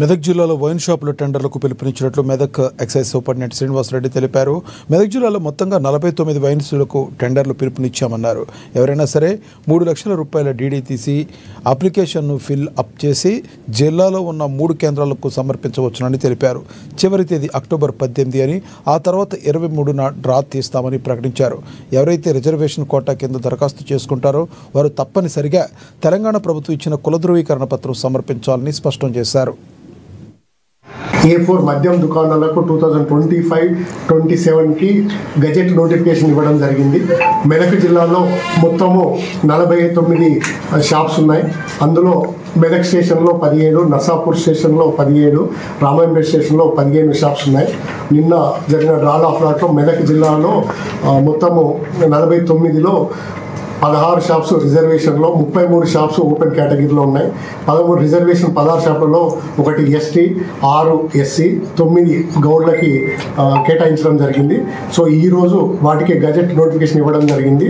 మెదక్ జిల్లాలో వైన్ షాపుల టెండర్లకు పిలుపునిచ్చినట్లు Medak excise superintendent Srinivasa Reddy తెలిపారు. మెదక్ జిల్లాలో మొత్తంగా 49 వైన్స్లకు టెండర్లు పిలుపునిచ్చామన్నారు. ఎవరైనా సరే 3 లక్షల రూపాయల డీడీ తీసి అప్లికేషన్ను ఫిల్ అప్ చేసి జిల్లాలో ఉన్న 3 కేంద్రాలకు సమర్పించవచ్చునని తెలిపారు. చివరి తేదీ అక్టోబర్ 18 అని, ఆ తర్వాత 23న డ్రా తీస్తామని ప్రకటించారు. ఎవరైతే రిజర్వేషన్ కోటా కింద దరఖాస్తు చేసుకుంటారో వారు తప్పనిసరిగా తెలంగాణ ప్రభుత్వం ఇచ్చిన కుల ధృవీకరణ పత్రం సమర్పించాలని స్పష్టం చేశారు. A4 మద్యం దుకాణాలకు 2025-27కి గజెట్ నోటిఫికేషన్ ఇవ్వడం జరిగింది. మెదక్ జిల్లాలో మొత్తము 49 షాప్స్ ఉన్నాయి. అందులో మెదక్ స్టేషన్లో 17, నర్సాపూర్ స్టేషన్లో 17, రామాయంపేట స్టేషన్లో 15 షాప్స్ ఉన్నాయి. నిన్న జరిగిన డ్రాల్ ఆఫ్ లాట్లో మెదక్ జిల్లాలో మొత్తము 49లో 16 షాప్స్ రిజర్వేషన్లో, 33 షాప్స్ ఓపెన్ కేటగిరీలో ఉన్నాయి. 13 రిజర్వేషన్ 16 షాపులలో 1 ఎస్టీ, 6 ఎస్సీ, 9 గౌడ్లకి కేటాయించడం జరిగింది. సో ఈరోజు వాటికి గజెట్ నోటిఫికేషన్ ఇవ్వడం జరిగింది.